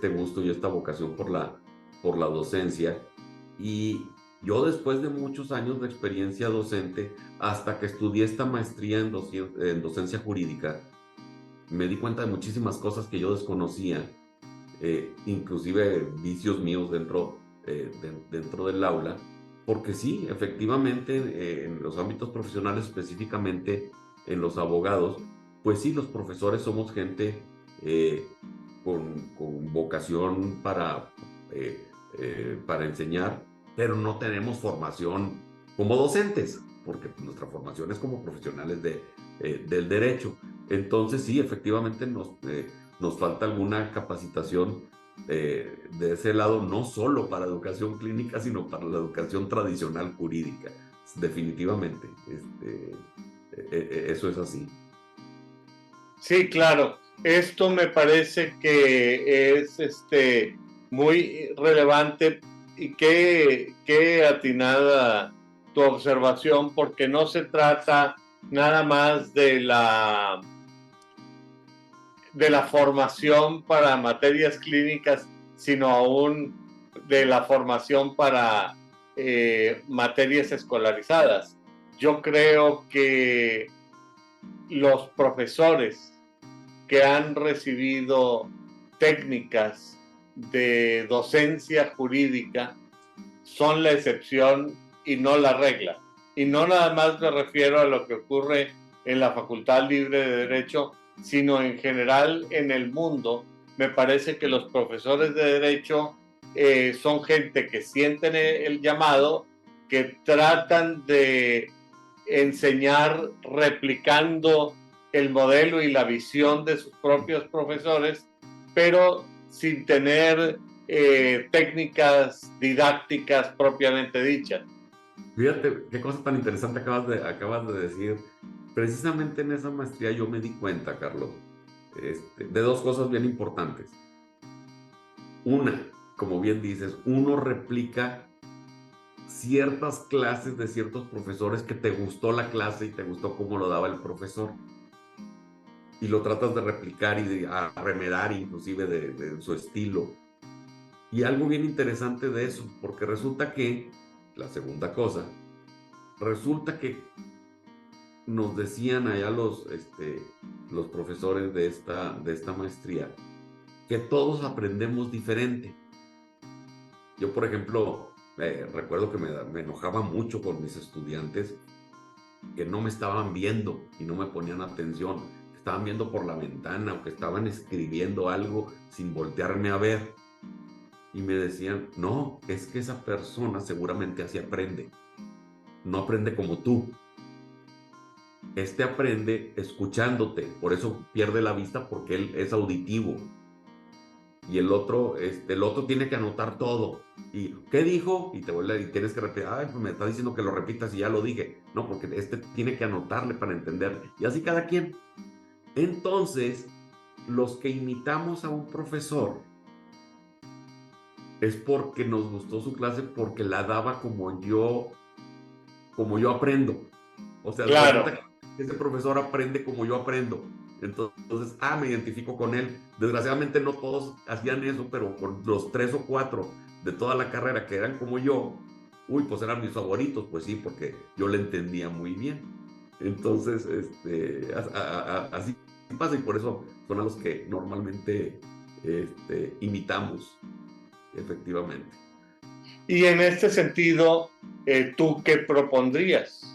gusto y esta vocación por la docencia. Y yo, después de muchos años de experiencia docente, hasta que estudié esta maestría en docencia jurídica, me di cuenta de muchísimas cosas que yo desconocía, inclusive vicios míos dentro del aula, porque sí, efectivamente, en los ámbitos profesionales, específicamente en los abogados, pues sí, los profesores somos gente con vocación para enseñar, pero no tenemos formación como docentes, porque nuestra formación es como profesionales del derecho. Entonces sí, efectivamente nos falta alguna capacitación de ese lado, no solo para educación clínica, sino para la educación tradicional jurídica. Definitivamente, eso es así. Sí, claro. Esto me parece que es muy relevante y qué atinada tu observación, porque no se trata nada más de la formación para materias clínicas, sino aún de la formación para materias escolarizadas. Yo creo que los profesores que han recibido técnicas de docencia jurídica son la excepción y no la regla. Y no nada más me refiero a lo que ocurre en la Facultad Libre de Derecho, sino en general en el mundo. Me parece que los profesores de Derecho son gente que sienten el llamado, que tratan de enseñar replicando el modelo y la visión de sus propios profesores, pero sin tener técnicas didácticas propiamente dichas. Fíjate qué cosa tan interesante acabas de decir. Precisamente en esa maestría yo me di cuenta, Carlos, de dos cosas bien importantes. Una, como bien dices, uno replica ciertas clases de ciertos profesores que te gustó la clase y te gustó cómo lo daba el profesor. Y lo tratas de replicar y de remedar inclusive de su estilo. Y algo bien interesante de eso, porque resulta que, la segunda cosa, resulta que nos decían allá los profesores de esta maestría que todos aprendemos diferente. Yo, por ejemplo, recuerdo que me enojaba mucho con mis estudiantes que no me estaban viendo y no me ponían atención, que estaban viendo por la ventana o que estaban escribiendo algo sin voltearme a ver. Y me decían, no, es que esa persona seguramente así aprende. No aprende como tú. Aprende escuchándote, por eso pierde la vista porque él es auditivo. Y el otro tiene que anotar todo. ¿Y qué dijo? Y tienes que repetir, ay, pues me está diciendo que lo repitas y ya lo dije. No, porque tiene que anotarle para entender. Y así cada quien. Entonces, los que imitamos a un profesor es porque nos gustó su clase, porque la daba como yo aprendo. O sea, claro, resulta que ese profesor aprende como yo aprendo. Entonces, me identifico con él. Desgraciadamente no todos hacían eso, pero con los 3 o 4 de toda la carrera que eran como yo, pues eran mis favoritos, pues sí, porque yo le entendía muy bien. Entonces, así pasa y por eso son a los que normalmente imitamos, efectivamente. Y en este sentido, ¿tú qué propondrías?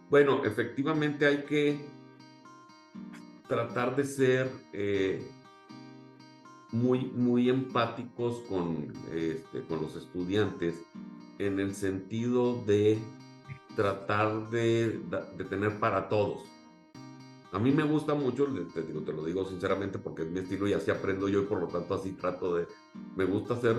Bueno, efectivamente hay que tratar de ser muy empáticos con los estudiantes en el sentido de tratar de tener para todos. A mí me gusta mucho, te lo digo sinceramente porque es mi estilo y así aprendo yo y por lo tanto así me gusta ser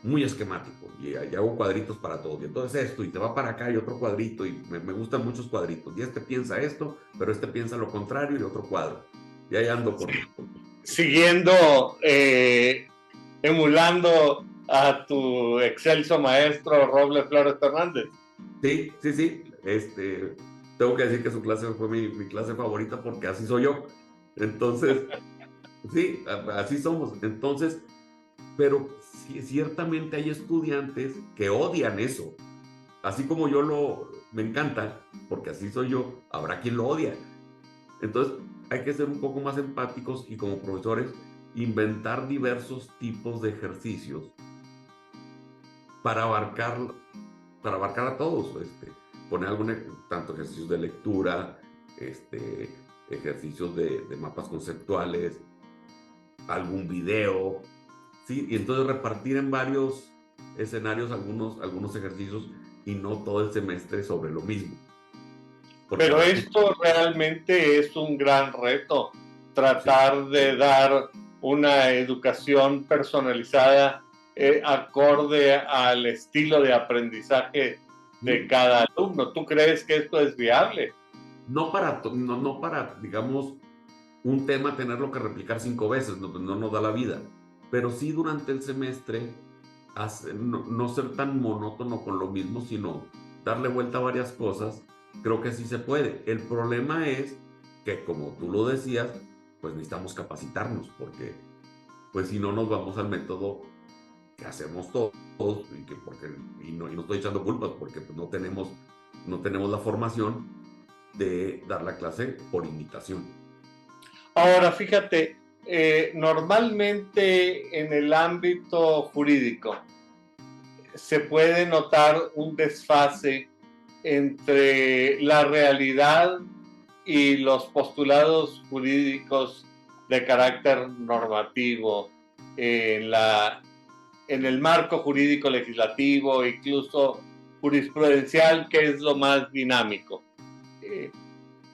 muy esquemático y hago cuadritos para todo. Y entonces esto, y te va para acá y otro cuadrito, y me gustan muchos cuadritos. Y piensa esto, pero piensa lo contrario y otro cuadro. Y ahí ando siguiendo, emulando a tu excelso maestro Robles Flores Fernández. Sí. Tengo que decir que su clase fue mi clase favorita porque así soy yo. Entonces, sí, así somos. Entonces, pero ciertamente hay estudiantes que odian eso. Así como me encanta, porque así soy yo, habrá quien lo odia. Entonces hay que ser un poco más empáticos y como profesores inventar diversos tipos de ejercicios para abarcar a todos. Poner tanto ejercicios de lectura, ejercicios de mapas conceptuales, algún video, ¿sí? Y entonces repartir en varios escenarios algunos ejercicios y no todo el semestre sobre lo mismo. Pero esto realmente es un gran reto, tratar de dar una educación personalizada acorde al estilo de aprendizaje de cada alumno. ¿Tú crees que esto es viable? No para, digamos, un tema tenerlo que replicar 5 veces, no nos da la vida, pero sí durante el semestre no ser tan monótono con lo mismo, sino darle vuelta a varias cosas. Creo que sí se puede. El problema es que, como tú lo decías, pues necesitamos capacitarnos, porque pues si no nos vamos al método que hacemos todos, y no estoy echando culpas, porque pues no tenemos la formación de dar la clase por imitación. Ahora, fíjate, normalmente en el ámbito jurídico se puede notar un desfase entre la realidad y los postulados jurídicos de carácter normativo en el marco jurídico legislativo, incluso jurisprudencial, que es lo más dinámico.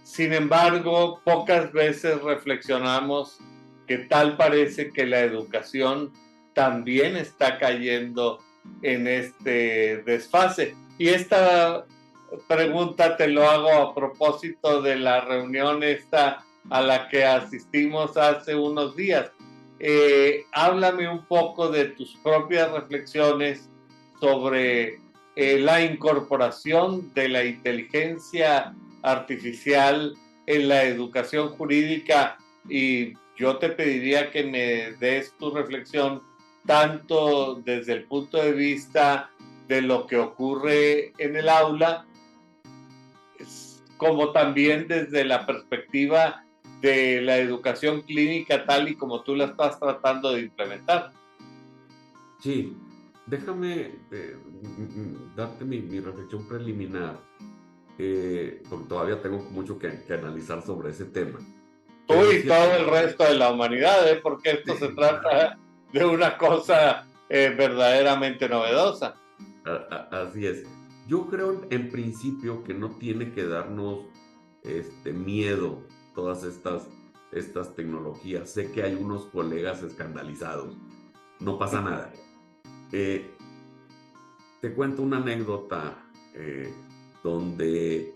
Sin embargo, pocas veces reflexionamos que tal parece que la educación también está cayendo en este desfase. Y esta pregunta te lo hago a propósito de la reunión esta a la que asistimos hace unos días. Háblame un poco de tus propias reflexiones sobre la incorporación de la inteligencia artificial en la educación jurídica, y yo te pediría que me des tu reflexión tanto desde el punto de vista de lo que ocurre en el aula, como también desde la perspectiva de la educación clínica tal y como tú la estás tratando de implementar. Sí, déjame darte mi reflexión preliminar, porque todavía tengo mucho que analizar sobre ese tema. Tú y todo el resto de la humanidad, porque esto se trata de una cosa verdaderamente novedosa. Así es. Yo creo en principio que no tiene que darnos miedo todas estas tecnologías. Sé que hay unos colegas escandalizados. No pasa nada. Te cuento una anécdota donde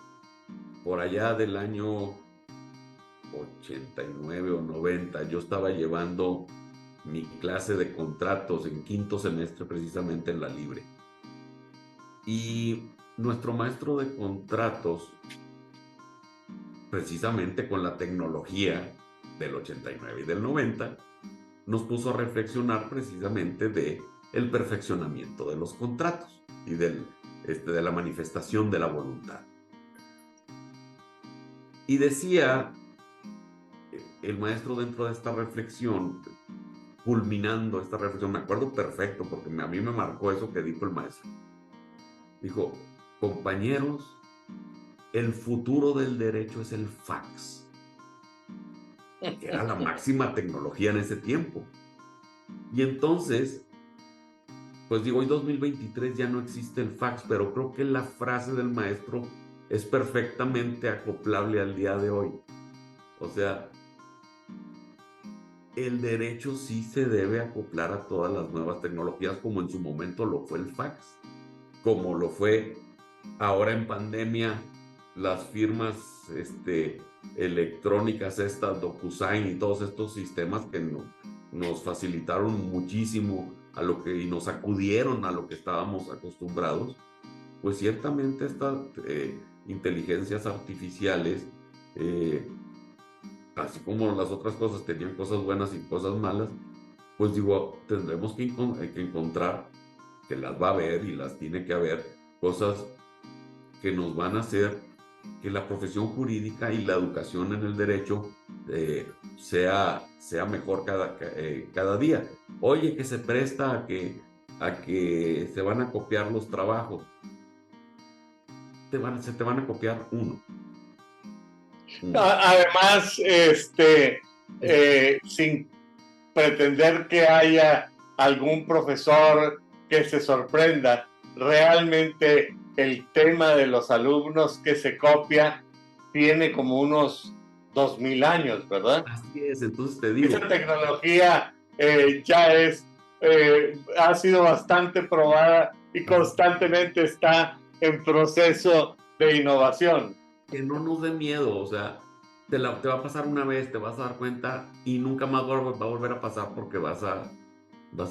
por allá del año 89 o 90 yo estaba llevando mi clase de contratos en quinto semestre, precisamente en la Libre. Y nuestro maestro de contratos, precisamente con la tecnología del 89 y del 90, nos puso a reflexionar precisamente de el perfeccionamiento de los contratos y de la manifestación de la voluntad. Y decía el maestro dentro de esta reflexión, culminando esta reflexión, me acuerdo perfecto porque a mí me marcó eso que dijo el maestro. Dijo: compañeros, el futuro del derecho es el fax, que era la máxima tecnología en ese tiempo. Y entonces, pues digo, hoy 2023 ya no existe el fax, pero creo que la frase del maestro es perfectamente acoplable al día de hoy. O sea, el derecho sí se debe acoplar a todas las nuevas tecnologías, como en su momento lo fue el fax, como lo fue ahora en pandemia las firmas electrónicas, estas DocuSign y todos estos sistemas que nos facilitaron muchísimo y nos acudieron a lo que estábamos acostumbrados. Pues ciertamente estas inteligencias artificiales, así como las otras cosas tenían cosas buenas y cosas malas, pues digo, tendremos que encontrar, que las va a haber y las tiene que haber, cosas que nos van a hacer que la profesión jurídica y la educación en el derecho sea mejor cada día. Oye, que se presta a que se van a copiar los trabajos. Se te van a copiar uno. Además, sin pretender que haya algún profesor que se sorprenda, realmente el tema de los alumnos que se copia tiene como unos 2000 años, ¿verdad? Así es, entonces te digo. Esa tecnología ya ha sido bastante probada y constantemente está en proceso de innovación. Que no nos dé miedo, o sea, te va a pasar una vez, te vas a dar cuenta y nunca más va a volver a pasar porque vas a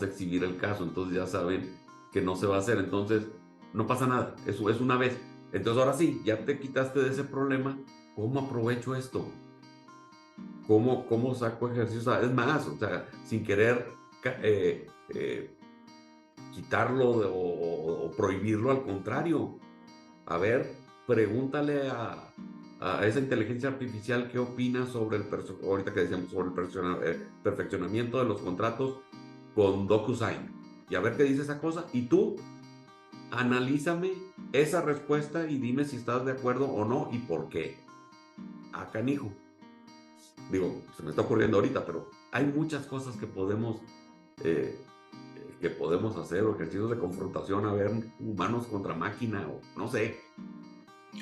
exhibir el caso. Entonces ya saben que no se va a hacer. Entonces no pasa nada, eso es una vez. Entonces ahora sí, ya te quitaste de ese problema. ¿Cómo aprovecho esto? ¿Cómo saco ejercicio? O sea, es más, o sea, sin querer quitarlo o prohibirlo, al contrario. A ver, pregúntale a esa inteligencia artificial qué opina sobre ahorita que decíamos, sobre el perfeccionamiento de los contratos con DocuSign. Y a ver qué dice esa cosa. Y tú, analízame esa respuesta y dime si estás de acuerdo o no y por qué. Ah, canijo. Digo, se me está ocurriendo ahorita, pero hay muchas cosas que podemos hacer, o ejercicios de confrontación, a ver, humanos contra máquina, o no sé.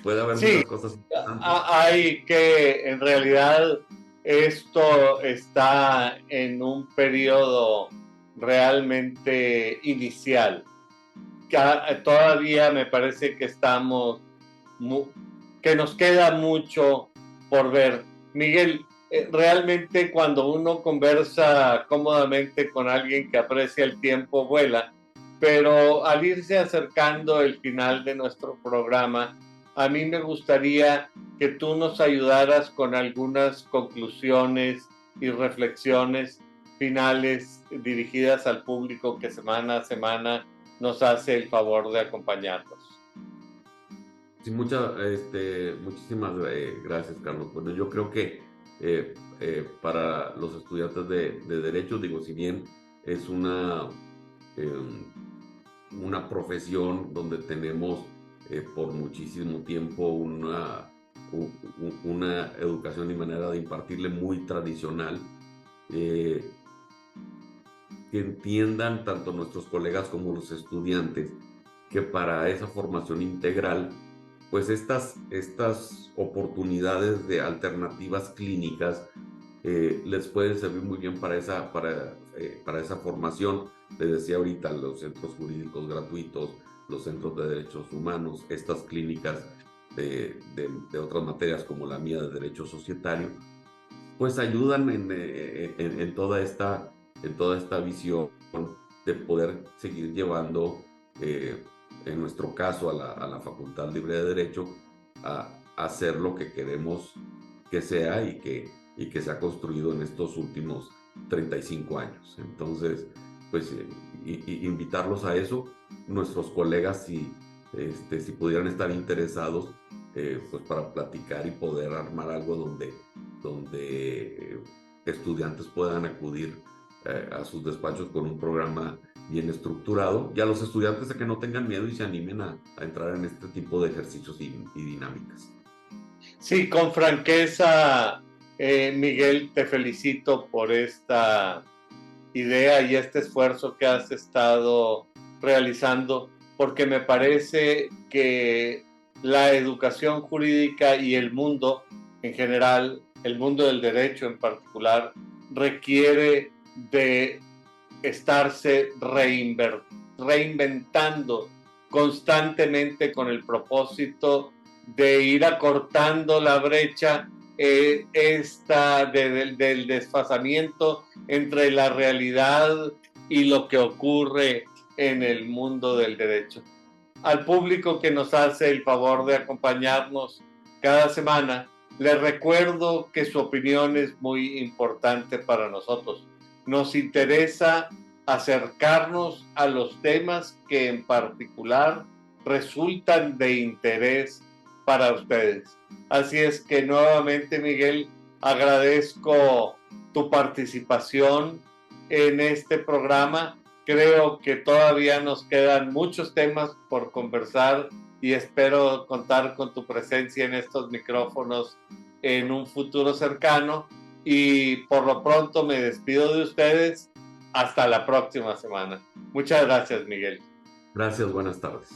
Puede haber Sí, muchas cosas interesantes. hay que, en realidad, esto está en un periodo realmente inicial. Todavía me parece que que nos queda mucho por ver. Miguel, realmente cuando uno conversa cómodamente con alguien que aprecia el tiempo, vuela, pero al irse acercando el final de nuestro programa, a mí me gustaría que tú nos ayudaras con algunas conclusiones y reflexiones finales dirigidas al público que semana a semana nos hace el favor de acompañarnos. Sí, muchísimas gracias, Carlos. Bueno, yo creo que para los estudiantes de Derecho, digo, si bien es una profesión donde tenemos por muchísimo tiempo una educación y manera de impartirle muy tradicional, que entiendan tanto nuestros colegas como los estudiantes que para esa formación integral, pues estas oportunidades de alternativas clínicas les pueden servir muy bien para esa formación. Les decía ahorita, los centros jurídicos gratuitos, los centros de derechos humanos, estas clínicas de otras materias como la mía de derecho societario, pues ayudan en toda esta visión de poder seguir llevando, en nuestro caso, a la Facultad Libre de Derecho, a hacer lo que queremos que sea y que se ha construido en estos últimos 35 años. Entonces, pues invitarlos a eso, nuestros colegas, si pudieran estar interesados, pues para platicar y poder armar algo donde estudiantes puedan acudir a sus despachos con un programa bien estructurado, y a los estudiantes a que no tengan miedo y se animen a entrar en este tipo de ejercicios y dinámicas. Sí, con franqueza, Miguel, te felicito por esta idea y este esfuerzo que has estado realizando, porque me parece que la educación jurídica y el mundo en general, el mundo del derecho en particular, requiere de estarse reinventando constantemente con el propósito de ir acortando la brecha del desfasamiento entre la realidad y lo que ocurre en el mundo del derecho. Al público que nos hace el favor de acompañarnos cada semana, les recuerdo que su opinión es muy importante para nosotros. Nos interesa acercarnos a los temas que en particular resultan de interés para ustedes. Así es que nuevamente, Miguel, agradezco tu participación en este programa. Creo que todavía nos quedan muchos temas por conversar y espero contar con tu presencia en estos micrófonos en un futuro cercano. Y por lo pronto me despido de ustedes. Hasta la próxima semana. Muchas gracias, Miguel. Gracias, buenas tardes.